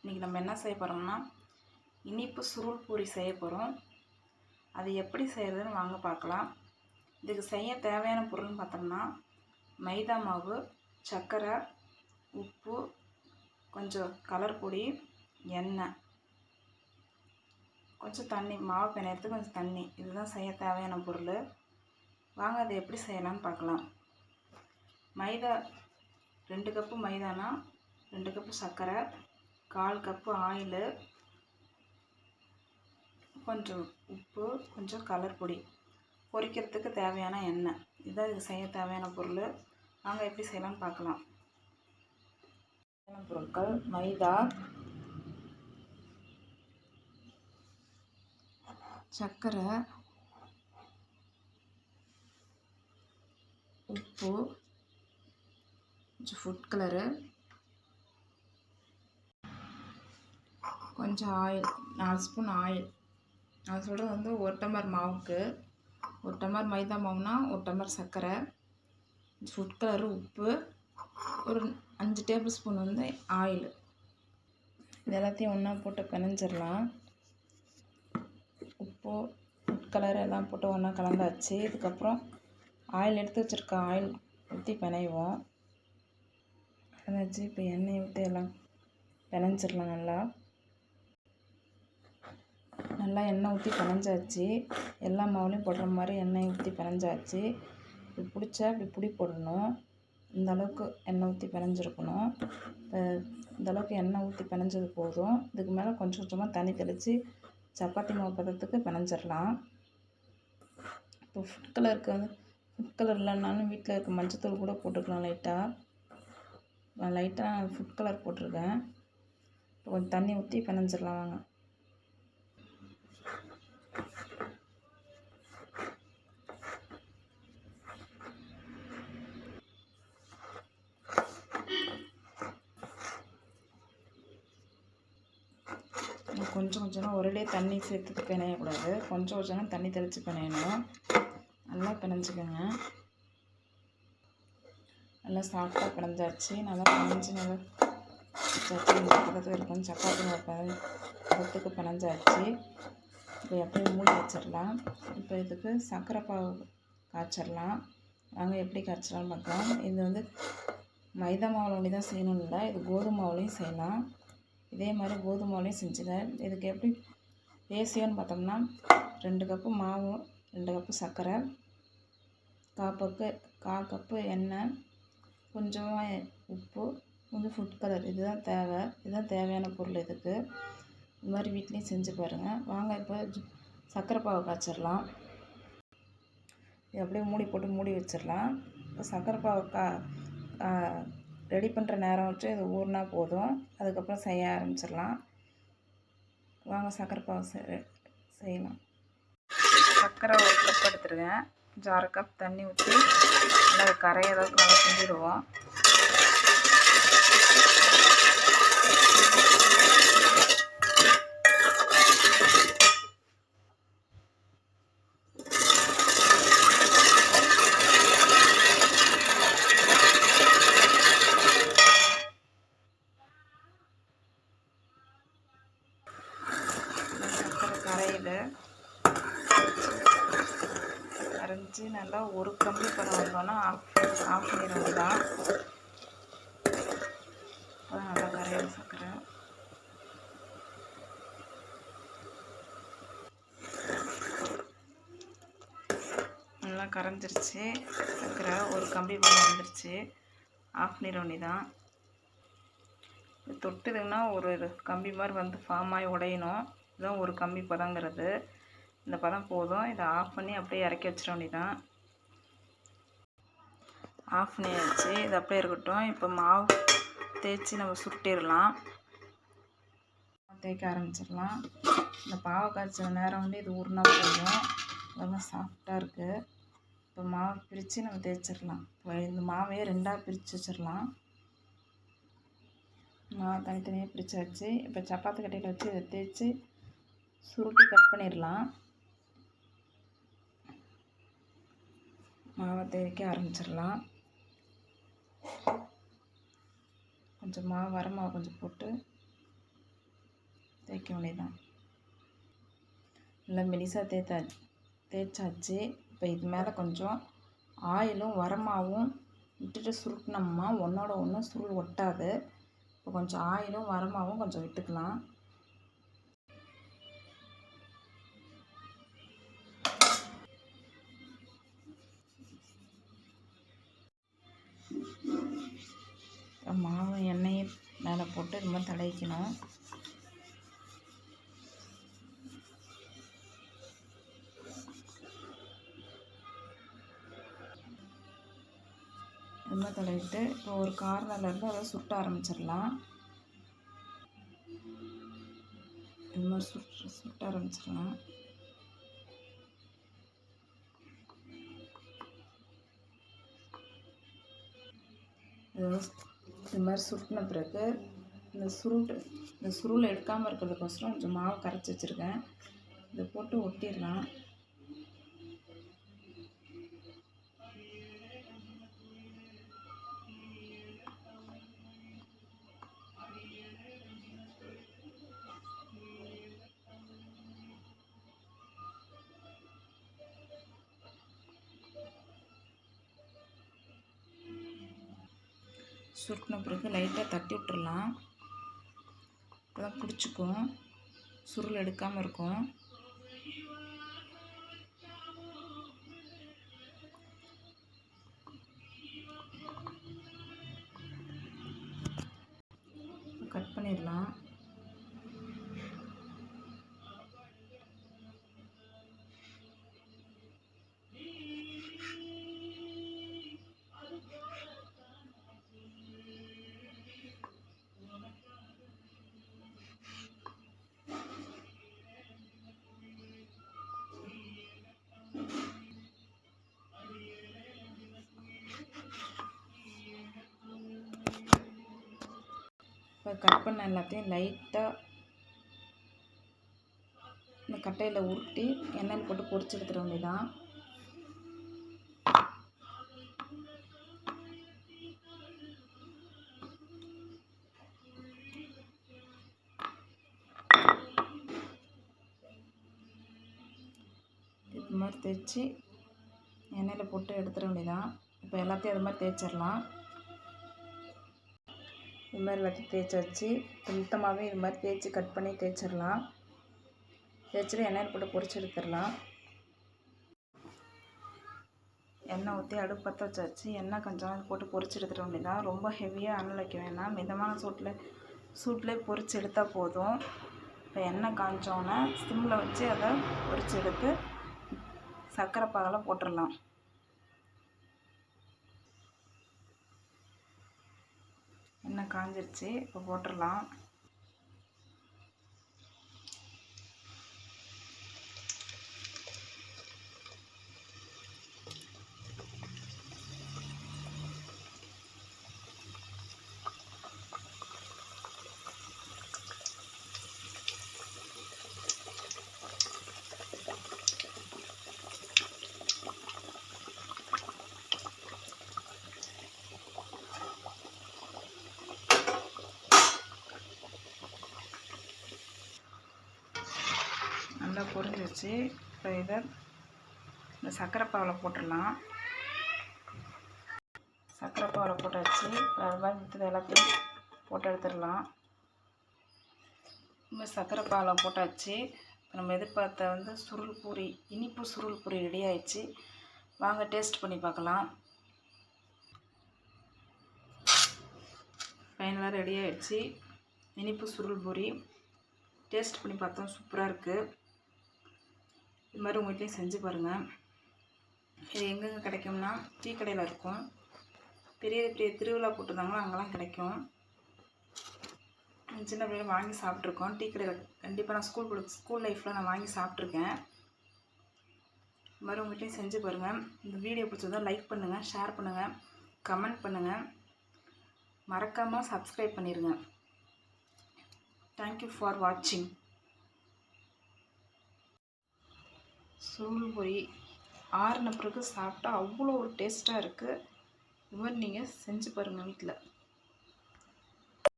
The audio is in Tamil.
இன்றைக்கி நம்ம என்ன செய்ய போகிறோம்னா இனிப்பு சுருள் பூரி செய்ய போகிறோம். அது எப்படி செய்கிறதுன்னு வாங்க பார்க்கலாம். இதுக்கு செய்ய தேவையான பொருள்னு பார்த்தோம்னா மைதா மாவு, சர்க்கரை, உப்பு, கொஞ்சம் கலர் பொடி, எண்ணெய், கொஞ்சம் தண்ணி, மாவு பிணையத்துக்கு கொஞ்சம் தண்ணி. இதுதான் செய்ய தேவையான பொருள். வாங்க அதை எப்படி செய்யலாம்னு பார்க்கலாம். மைதா 2 கப்பு மைதானா 2 கப்பு சர்க்கரை, 1/4 கப்பு ஆயிலு, கொஞ்சம் உப்பு, கொஞ்சம் கலர் பொடி, பொரிக்கிறதுக்கு தேவையான எண்ணெய். இதுதான் இதுக்கு செய்ய தேவையான பொருள். வாங்க எப்படி செய்யலாம்னு பார்க்கலாம். தேவையான பொருட்கள் மைதா, சர்க்கரை, உப்பு, கொஞ்சம் ஃபுட் கலரு, கொஞ்சம் ஆயில், 4 ஸ்பூன் ஆயில். நான் சொல்கிறது வந்து 1 டம்ளர் மாவுக்கு 1 டம்ளர் மைதா மாவுனா 1 டம்ளர் சர்க்கரை, ஃபுட் கலரு, உப்பு, ஒரு 5 டேபிள் ஸ்பூன் வந்து ஆயில். இது எல்லாத்தையும் ஒன்றா போட்டு பிணைஞ்சிடலாம். உப்பு, ஃபுட் கலர் எல்லாம் போட்டு ஒன்றா கலந்தாச்சு. இதுக்கப்புறம் ஆயில் எடுத்து வச்சுருக்க ஆயில் ஊற்றி பிணைவோம். பிணைஞ்சி இப்போ எண்ணெய் ஊற்றி எல்லாம் பிணைஞ்சிடலாம். நல்லா எண்ணெய் ஊற்றி பிணைஞ்சாச்சு. எல்லா மாவுலையும் போடுற மாதிரி எண்ணெய் ஊற்றி பிணைஞ்சாச்சு. இப்படி பிடிச்சா இப்படி பிடி போடணும். இந்தளவுக்கு எண்ணெய் ஊற்றி பிணைஞ்சிருக்கணும். இந்தளவுக்கு எண்ணெய் ஊற்றி பிணைஞ்சது போதும். இதுக்கு மேலே கொஞ்சம் கொஞ்சமாக தண்ணி தெளித்து சப்பாத்தி மாவு பதத்துக்கு பிணைஞ்சிடலாம். இப்போ ஃபுட் கலருக்கு வந்து ஃபுட் கலர் இல்லைனாலும் வீட்டில் இருக்க மஞ்சத்தூள் கூட போட்டுக்கலாம். லைட்டாக ஃபுட் கலர் போட்டிருக்கேன். இப்போ கொஞ்சம் தண்ணி ஊற்றி பிணைஞ்சிடலாம். வாங்க. கொஞ்சம் கொஞ்சமாக ஒரே தண்ணி சேர்த்து பிணையக்கூடாது. கொஞ்சம் கொஞ்சமாக தண்ணி தெளித்து பிணையணும். நல்லா பிணைஞ்சிக்கோங்க. நல்லா சாஃப்டாக பிணைஞ்சாச்சு. நல்லா பிணைஞ்சி நல்லா இந்த பக்கத்தில் இருக்கும் சப்பாத்தி பதத்துக்கு பிணைஞ்சாச்சு. இப்போ அப்படியே மூடி வச்சிடலாம். இப்போ இதுக்கு சர்க்கரை பாகு காய்ச்சிடலாம். வாங்க எப்படி காய்ச்சலாம்னு பார்க்கலாம். இது வந்து மைதா மாவில் ஒண்டி தான் செய்யணும் இல்லை, இது கோதுமை மாவுலையும் செய்யலாம். இதே மாதிரி கோதுமை மாவுலையும் செஞ்சுங்க. இதுக்கு எப்படி ரேஷியோன்னு பார்த்தோம்னா 2 கப்பு மாவு, 2 கப்பு சர்க்கரை, 1/4 கப்பு எண்ணெய், கொஞ்சமாக உப்பு, கொஞ்சம் ஃபுட் கலர். இதுதான் தேவை. இதுதான் தேவையான பொருள். இதுக்கு இது மாதிரி வீட்லேயும் செஞ்சு பாருங்கள். வாங்க இப்போ சர்க்கரை பாகு காய்ச்சிடலாம். இது அப்படியே மூடி போட்டு மூடி வச்சிடலாம். இப்போ சர்க்கரை பாகு ரெடி பண்ணுற நேரம் வச்சு இது ஊறினா போதும். அதுக்கப்புறம் செய்ய ஆரம்பிச்சிடலாம். வாங்க சர்க்கரை பாகு செய்யலாம். சர்க்கரை 1 கப் எடுத்துருக்கேன். 1/2 கப் தண்ணி ஊற்றி நல்லா கரைய அளவுக்கு நல்லா செஞ்சுடுவோம். கரைஞ்சி நல்லா ஒரு கம்பி பதம் வந்தோன்னா ஆஃப் பண்ணிடுறது தான். நல்லா கரையிற சர்க்கரை நல்லா கரைஞ்சிருச்சு. சர்க்கரை ஒரு கம்பி பதம் வந்துருச்சு. ஆஃப் பண்ணிட வேண்டியதான். தொட்டுதுன்னா ஒரு கம்பி மாதிரி வந்து ஃபார்ம் ஆகி உடையணும். இதுதான் ஒரு கம்பி பதங்கிறது. இந்த பதம் போதும். இதை ஆஃப் பண்ணி அப்படியே இறக்கி வச்சிட வேண்டியதான். ஆஃப் பண்ணியாச்சு. இது அப்படியே இருக்கட்டும். இப்போ மாவு தேய்ச்சி நம்ம சுட்டிடலாம். தேய்க்க ஆரம்பிச்சிடலாம். இந்த பாவை காய்ச்ச நேரம் வந்து இது ஊறினா போதும். ரொம்ப சாஃப்டாக இருக்குது. இப்போ மாவை பிரித்து நம்ம தேய்ச்சிடலாம். இப்போ இந்த மாவையே 2ஆக பிரித்து வச்சிடலாம். மாவை தனித்தனியாக பிரித்தாச்சு. இப்போ சப்பாத்தி கட்டையில் வச்சு இதை தேய்ச்சி சுருட்டி கட் பண்ணிடலாம். மாவை தேய்க்க ஆரம்பிச்சிடலாம். கொஞ்சம் மாவு வர மாவு கொஞ்சம் போட்டு தேய்க்க வேண்டியதான். நல்லா மெலிசாக தேய்ச்சாச்சு. இப்போ இது மேலே கொஞ்சம் ஆயிலும் வரமாவும் விட்டுட்டு சுருட்டினோம்னா ஒன்றோட ஒன்று சுருள் ஒட்டாது. இப்போ கொஞ்சம் ஆயிலும் வரமாவும் கொஞ்சம் விட்டுக்கலாம். மாவு எண்ணெயை மேலே போட்டு இது மாதிரி தடவிக்கணும். இது மாதிரி தடவிட்டு இப்போ ஒரு கார்னர்லேருந்து அதை சுட்ட ஆரம்பிச்சிடலாம். இது மாதிரி சுட்ட ஆரம்பிச்சிடலாம். இது மாதிரி சுருட்டின பிறகு இந்த சுருள் எடுக்காமல் இருக்கிறதுக்கோசரம் கொஞ்சம் மாவு கரைச்சி வச்சுருக்கேன். இதை போட்டு ஒட்டிடலாம். சுருட்டின பிறகு லைட்டாக தட்டி விட்டுறலாம். அப்போதான் பிடிச்சிக்கும், சுருள் எடுக்காமல் இருக்கும். கட் பண்ணிடலாம். இப்போ கட் பண்ண எல்லாத்தையும் லைட்டாக இந்த கட்டையில் உருட்டி எண்ணெயில் போட்டு பொரிச்சு எடுத்துட வேண்டியதான். இது மாதிரி தேய்ச்சி எண்ணெயில் போட்டு எடுத்துட வேண்டியதான். இப்போ எல்லாத்தையும் அது மாதிரி தேய்ச்சிடலாம். இது மாதிரி எல்லாத்தையும் தேய்ச்சாச்சு. சுத்தமாகவே இது மாதிரி தேய்ச்சி கட் பண்ணி தேய்ச்சிடலாம். தேய்ச்சிட்டு எண்ணெயில் போட்டு பொரிச்சு எடுத்துடலாம். எண்ணெய் ஊற்றி அடுப்பு பற்ற வச்சாச்சு. எண்ணெய் கொஞ்சம் போட்டு பொரிச்சு எடுத்துட வேண்டியதான். ரொம்ப ஹெவியாக அனல் வைக்க வேணாம், மிதமான சூட்டிலே பொரிச்சு எடுத்தால் போதும். இப்போ எண்ணெய் காய்ச்சோன்னே சிம்மில் வச்சு அதை பொரிச்சு எடுத்து சர்க்கரை பாகில் போட்டுடலாம். எண்ணெய் காஞ்சிருச்சு, இப்போ போட்டுடலாம். நல்லா பொரிஞ்சிருச்சு. இப்போ இதை இந்த சர்க்கரை பாகில் போட்டுடலாம். சர்க்கரை பாகில் போட்டாச்சு. அது மாதிரி மித்தது எல்லாத்தையும் போட்டு எடுத்துடலாம். இந்த சர்க்கரை பாகில் போட்டாச்சு. இப்போ நம்ம எதிர்பார்த்த சுருள் பூரி, இனிப்பு சுருள் பூரி ரெடி ஆயிடுச்சு. வாங்க டேஸ்ட் பண்ணி பார்க்கலாம். ஃபைனலாக ரெடி ஆகிடுச்சு இனிப்பு சுருள் பூரி. டேஸ்ட் பண்ணி பார்த்தோம், சூப்பராக இருக்குது. இது மாதிரி உங்கள் வீட்லேயும் செஞ்சு பாருங்கள். இது எங்கெங்கே கிடைக்கும்னா டீ கடையில் இருக்கும். பெரிய பெரிய திருவிழா போட்டிருந்தாங்கன்னா அங்கெல்லாம் கிடைக்கும். சின்ன பிள்ளைங்க வாங்கி சாப்பிட்ருக்கோம். டீ கடையில் கண்டிப்பாக நான் ஸ்கூல் லைஃப்பில் நான் வாங்கி சாப்பிட்ருக்கேன். இது மாதிரி உங்கள் வீட்லேயும் செஞ்சு பாருங்கள். இந்த வீடியோ பிடிச்சதா லைக் பண்ணுங்கள், ஷேர் பண்ணுங்கள், கமெண்ட் பண்ணுங்கள். மறக்காமல் சப்ஸ்கிரைப் பண்ணிடுங்க. தேங்க்யூ ஃபார் வாட்சிங். சுருள் பொரி ஆறின பிறகு சாப்பிட்டா அவ்வளோ ஒரு டேஸ்ட்டாக இருக்குது. இது மாதிரி நீங்கள் செஞ்சு பாருங்கள் வீட்டில்.